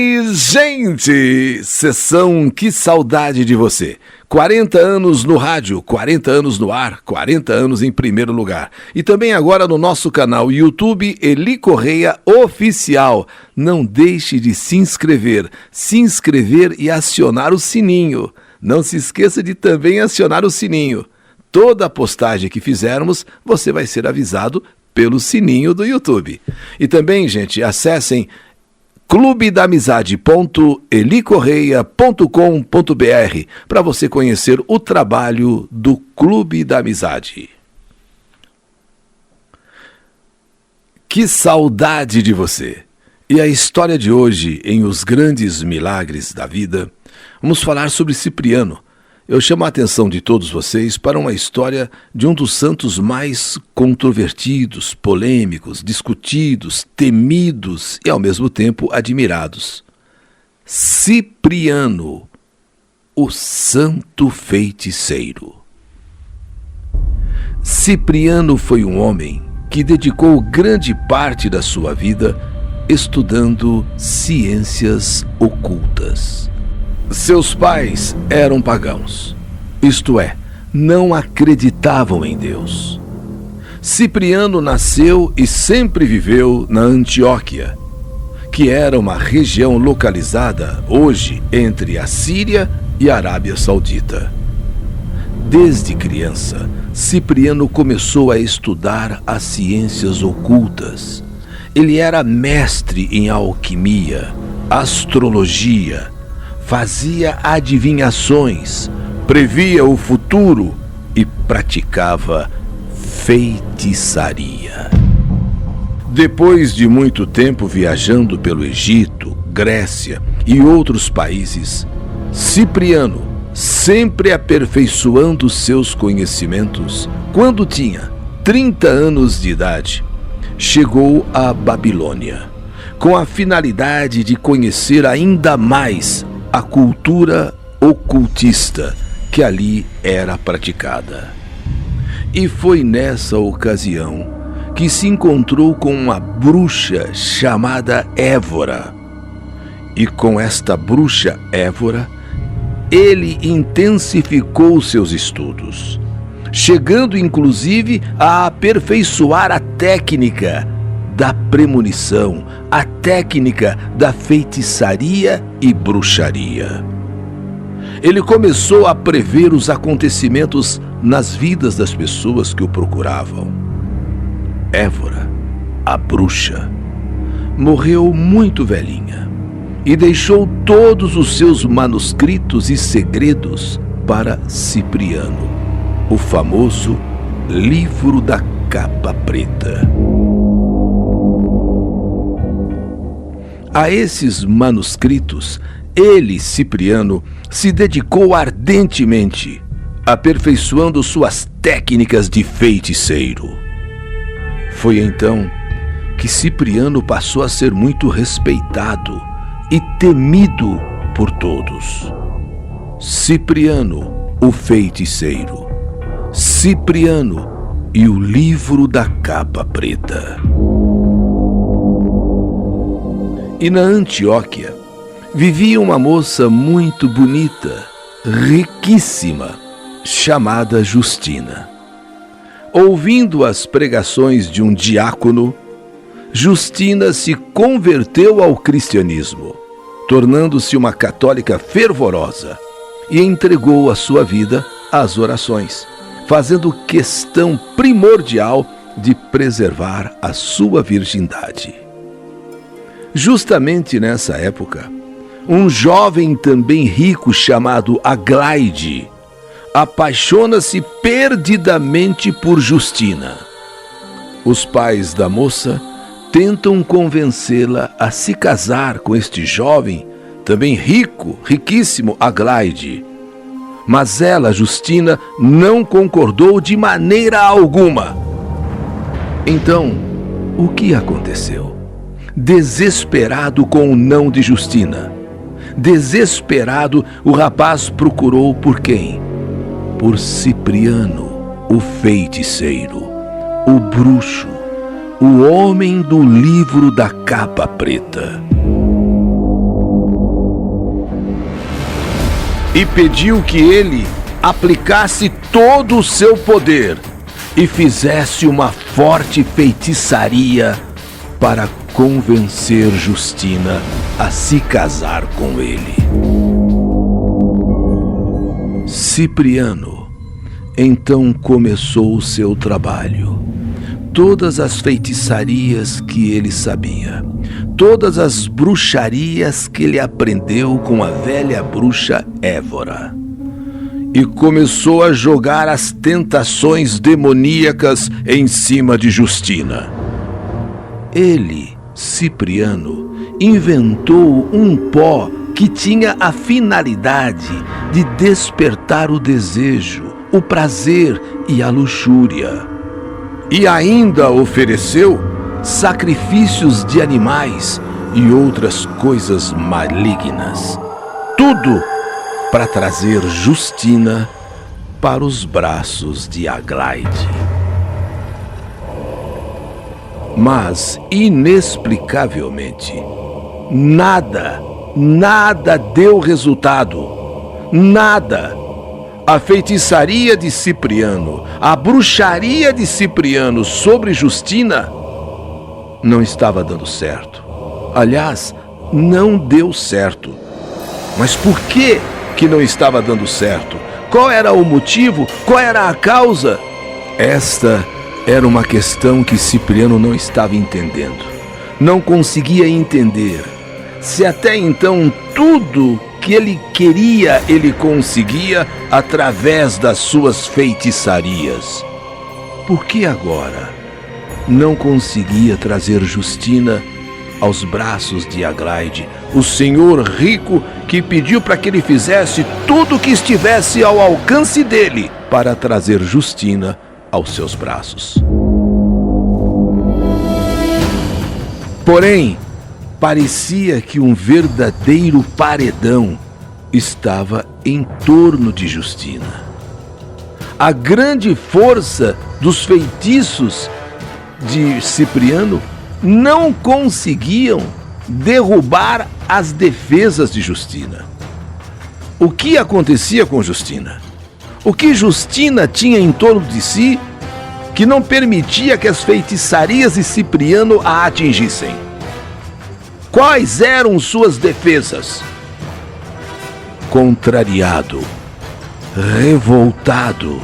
Oi, gente! Sessão Que Saudade de Você. 40 anos no rádio, 40 anos no ar, 40 anos em primeiro lugar. E também agora no nosso canal YouTube Eli Correia Oficial. Não deixe de se inscrever e acionar o sininho. Não se esqueça de também acionar o sininho. Toda postagem que fizermos, você vai ser avisado pelo sininho do YouTube. E também, gente, acessem clubedaamizade.elicorreia.com.br para você conhecer o trabalho do Clube da Amizade. Que saudade de você! E a história de hoje, em Os Grandes Milagres da Vida, vamos falar sobre Cipriano. Eu chamo a atenção de todos vocês para uma história de um dos santos mais controvertidos, polêmicos, discutidos, temidos e, ao mesmo tempo, admirados. Cipriano, o santo feiticeiro. Cipriano foi um homem que dedicou grande parte da sua vida estudando ciências ocultas. Seus pais eram pagãos, isto é, não acreditavam em Deus. Cipriano nasceu e sempre viveu na Antioquia, que era uma região localizada hoje entre a Síria e a Arábia Saudita. Desde criança, Cipriano começou a estudar as ciências ocultas. Ele era mestre em alquimia, astrologia, fazia adivinhações, previa o futuro e praticava feitiçaria. Depois de muito tempo viajando pelo Egito, Grécia e outros países, Cipriano, sempre aperfeiçoando seus conhecimentos, quando tinha 30 anos de idade, chegou à Babilônia, com a finalidade de conhecer ainda mais a cultura ocultista que ali era praticada. E foi nessa ocasião que se encontrou com uma bruxa chamada Évora. E com esta bruxa Évora, ele intensificou seus estudos, chegando inclusive a aperfeiçoar a técnica da premonição, a técnica da feitiçaria e bruxaria. Ele começou a prever os acontecimentos nas vidas das pessoas que o procuravam. Évora, a bruxa, morreu muito velhinha e deixou todos os seus manuscritos e segredos para Cipriano, o famoso Livro da Capa Preta. A esses manuscritos, ele, Cipriano, se dedicou ardentemente, aperfeiçoando suas técnicas de feiticeiro. Foi então que Cipriano passou a ser muito respeitado e temido por todos. Cipriano, o feiticeiro. Cipriano e o Livro da Capa Preta. E na Antioquia vivia uma moça muito bonita, riquíssima, chamada Justina. Ouvindo as pregações de um diácono, Justina se converteu ao cristianismo, tornando-se uma católica fervorosa e entregou a sua vida às orações, fazendo questão primordial de preservar a sua virgindade. Justamente nessa época, um jovem também rico chamado Aglaide apaixona-se perdidamente por Justina. Os pais da moça tentam convencê-la a se casar com este jovem, também riquíssimo Aglaide. Mas ela, Justina, não concordou de maneira alguma. Então, o que aconteceu? Desesperado com o não de Justina, desesperado, o rapaz procurou por quem? Por Cipriano, o feiticeiro, o bruxo, o homem do Livro da Capa Preta. e pediu que ele aplicasse todo o seu poder e fizesse uma forte feitiçaria para convencer Justina a se casar com ele. Cipriano então começou o seu trabalho. Todas as feitiçarias que ele sabia, todas as bruxarias que ele aprendeu com a velha bruxa Évora. E começou a jogar as tentações demoníacas em cima de Justina. Ele, Cipriano, inventou um pó que tinha a finalidade de despertar o desejo, o prazer e a luxúria. E ainda ofereceu sacrifícios de animais e outras coisas malignas. Tudo para trazer Justina para os braços de Aglaide. Mas, inexplicavelmente, nada deu resultado. Nada. A feitiçaria de Cipriano, a bruxaria de Cipriano sobre Justina não estava dando certo. Aliás, não deu certo. Mas por que não estava dando certo? Qual era o motivo? Qual era a causa? Esta era uma questão que Cipriano não estava entendendo. Não conseguia entender. Se até então tudo que ele queria, ele conseguia através das suas feitiçarias. Por que agora não conseguia trazer Justina aos braços de Aglaide, o senhor rico que pediu para que ele fizesse tudo o que estivesse ao alcance dele para trazer Justina aos seus braços? Porém, parecia que um verdadeiro paredão estava em torno de Justina. A grande força dos feitiços de Cipriano não conseguiam derrubar as defesas de Justina. O que acontecia com Justina? O que Justina tinha em torno de si que não permitia que as feitiçarias de Cipriano a atingissem? Quais eram suas defesas? Contrariado, revoltado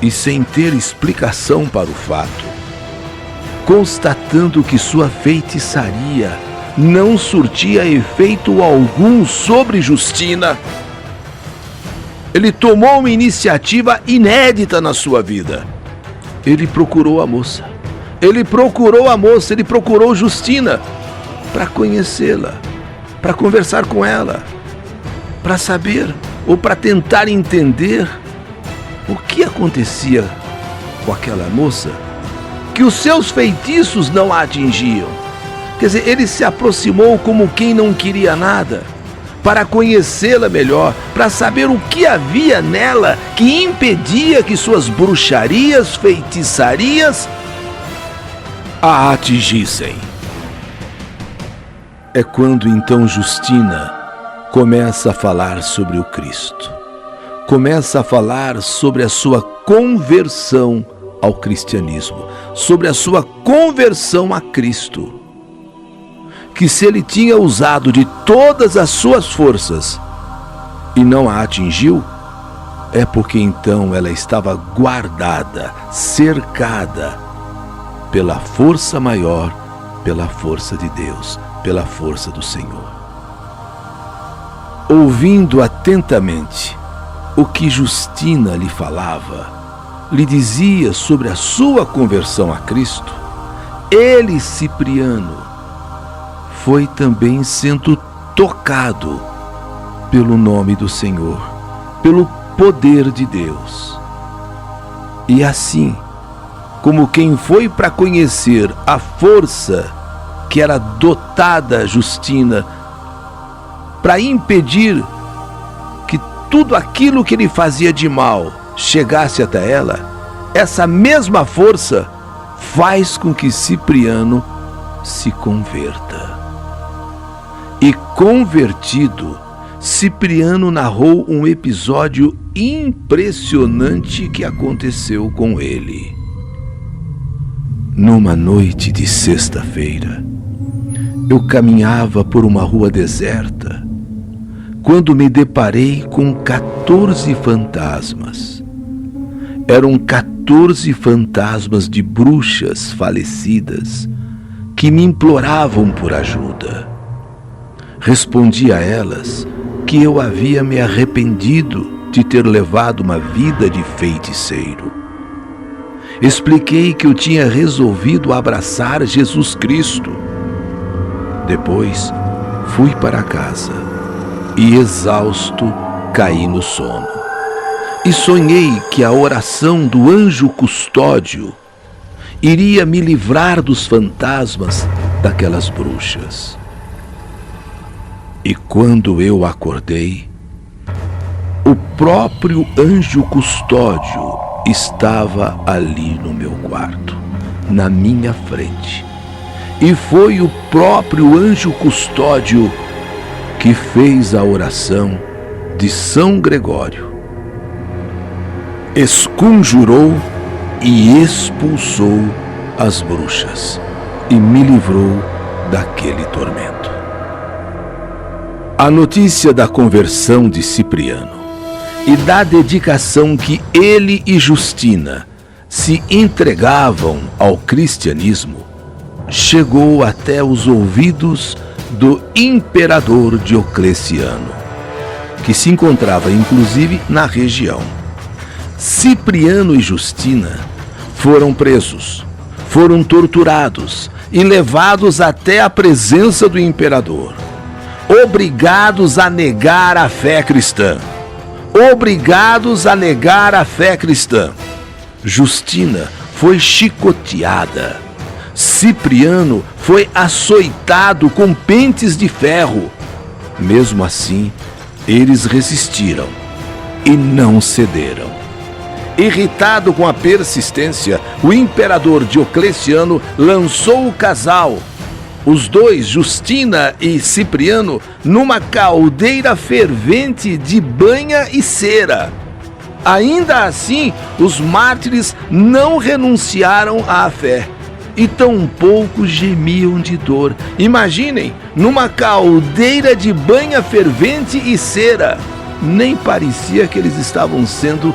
e sem ter explicação para o fato, constatando que sua feitiçaria não surtia efeito algum sobre Justina, ele tomou uma iniciativa inédita na sua vida. Ele procurou a moça. Ele procurou Justina para conhecê-la, para conversar com ela, para saber ou para tentar entender o que acontecia com aquela moça, que os seus feitiços não a atingiam. Quer dizer, ele se aproximou como quem não queria nada, para conhecê-la melhor, para saber o que havia nela que impedia que suas bruxarias, feitiçarias a atingissem. É quando então Justina começa a falar sobre o Cristo, começa a falar sobre a sua conversão ao cristianismo, sobre a sua conversão a Cristo. Que se ele tinha usado de todas as suas forças e não a atingiu, é porque então ela estava guardada, cercada pela força maior, pela força de Deus, pela força do Senhor. Ouvindo atentamente o que Justina lhe falava, lhe dizia sobre a sua conversão a Cristo, ele, Cipriano, foi também sendo tocado pelo nome do Senhor, pelo poder de Deus. E assim, como quem foi para conhecer a força que era dotada Justina para impedir que tudo aquilo que ele fazia de mal chegasse até ela, essa mesma força faz com que Cipriano se converta. E convertido, Cipriano narrou um episódio impressionante que aconteceu com ele. Numa noite de sexta-feira, eu caminhava por uma rua deserta, quando me deparei com 14 fantasmas. Eram 14 fantasmas de bruxas falecidas que me imploravam por ajuda. Respondi a elas que eu havia me arrependido de ter levado uma vida de feiticeiro. Expliquei que eu tinha resolvido abraçar Jesus Cristo. Depois, fui para casa e, exausto, caí no sono. E sonhei que a oração do anjo custódio iria me livrar dos fantasmas daquelas bruxas. E quando eu acordei, o próprio anjo custódio estava ali no meu quarto, na minha frente. E foi o próprio anjo custódio que fez a oração de São Gregório. Esconjurou e expulsou as bruxas e me livrou daquele tormento. A notícia da conversão de Cipriano e da dedicação que ele e Justina se entregavam ao cristianismo chegou até os ouvidos do imperador Diocleciano, que se encontrava inclusive na região. Cipriano e Justina foram presos, foram torturados e levados até a presença do imperador, obrigados a negar a fé cristã. Obrigados a negar a fé cristã. Justina foi chicoteada. Cipriano foi açoitado com pentes de ferro. Mesmo assim, eles resistiram e não cederam. Irritado com a persistência, o imperador Diocleciano lançou o casal, os dois, Justina e Cipriano, numa caldeira fervente de banha e cera. Ainda assim, os mártires não renunciaram à fé e tampouco gemiam de dor. Imaginem, numa caldeira de banha fervente e cera. Nem parecia que eles estavam sendo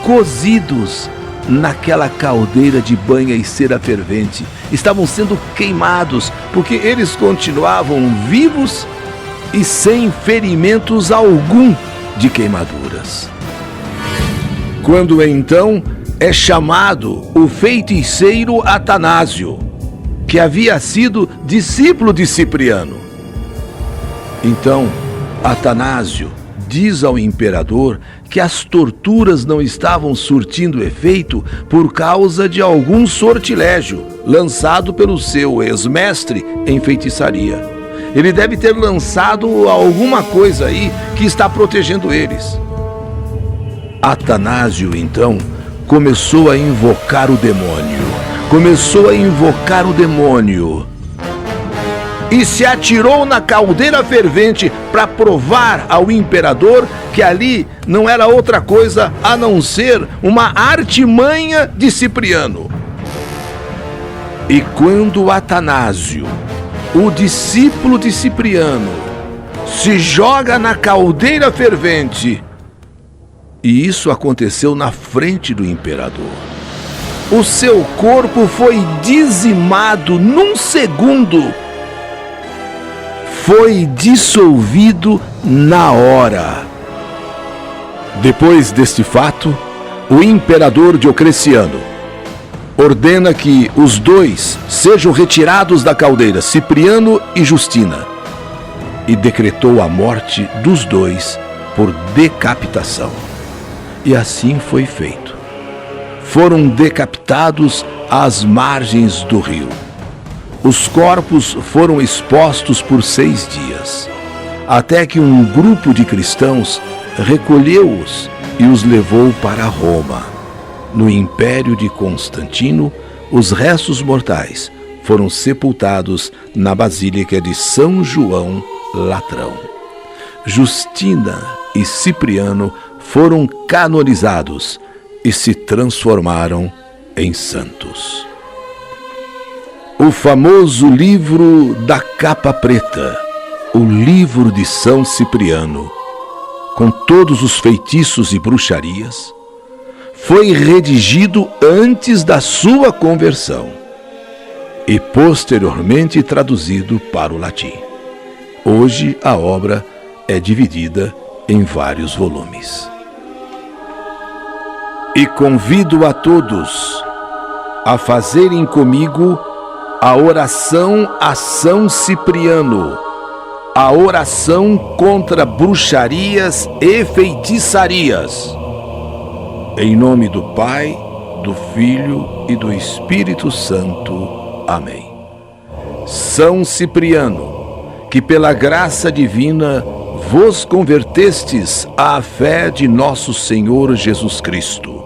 cozidos naquela caldeira de banha e cera fervente. Estavam sendo queimados, porque eles continuavam vivos e sem ferimentos algum de queimaduras. Quando então é chamado o feiticeiro Atanásio, que havia sido discípulo de Cipriano. Então, Atanásio diz ao imperador que as torturas não estavam surtindo efeito por causa de algum sortilégio lançado pelo seu ex-mestre em feitiçaria. Ele deve ter lançado alguma coisa aí que está protegendo eles. Atanásio, então, começou a invocar o demônio. E se atirou na caldeira fervente para provar ao imperador que ali não era outra coisa a não ser uma artimanha de Cipriano. E quando Atanásio, o discípulo de Cipriano, se joga na caldeira fervente, e isso aconteceu na frente do imperador, o seu corpo foi dizimado num segundo. Foi dissolvido na hora. Depois deste fato, o imperador Diocleciano ordena que os dois sejam retirados da caldeira, Cipriano e Justina, e decretou a morte dos dois por decapitação. E assim foi feito. Foram decapitados às margens do rio. Os corpos foram expostos por 6 dias, até que um grupo de cristãos recolheu-os e os levou para Roma. No Império de Constantino, os restos mortais foram sepultados na Basílica de São João Latrão. Justina e Cipriano foram canonizados e se transformaram em santos. O famoso livro da capa preta, o livro de São Cipriano, com todos os feitiços e bruxarias, foi redigido antes da sua conversão e posteriormente traduzido para o latim. Hoje a obra é dividida em vários volumes. E convido a todos a fazerem comigo a oração a São Cipriano, a oração contra bruxarias e feitiçarias. Em nome do Pai, do Filho e do Espírito Santo. Amém. São Cipriano, que pela graça divina vos convertestes à fé de nosso Senhor Jesus Cristo.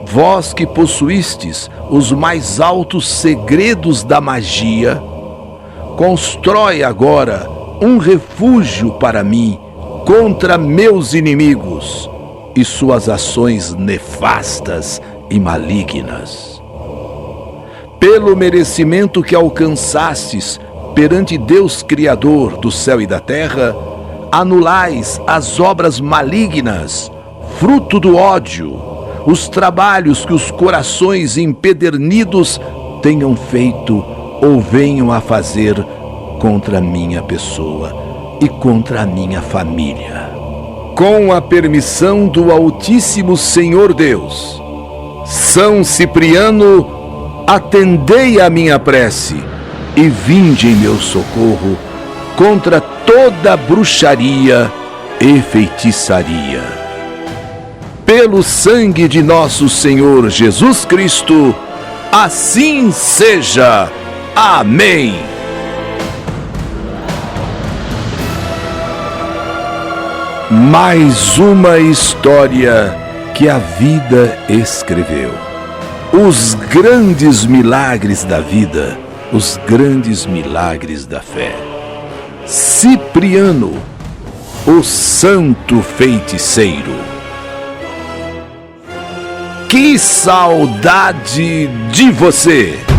Vós que possuístes os mais altos segredos da magia, constrói agora um refúgio para mim contra meus inimigos e suas ações nefastas e malignas. Pelo merecimento que alcançastes perante Deus Criador do céu e da terra, anulais as obras malignas, fruto do ódio, os trabalhos que os corações empedernidos tenham feito ou venham a fazer contra a minha pessoa e contra a minha família. Com a permissão do Altíssimo Senhor Deus, São Cipriano, atendei a minha prece e vinde em meu socorro contra toda bruxaria e feitiçaria. Pelo sangue de nosso Senhor Jesus Cristo, assim seja. Amém. Mais uma história que a vida escreveu. Os grandes milagres da vida, os grandes milagres da fé. Cipriano, o santo feiticeiro. Que saudade de você!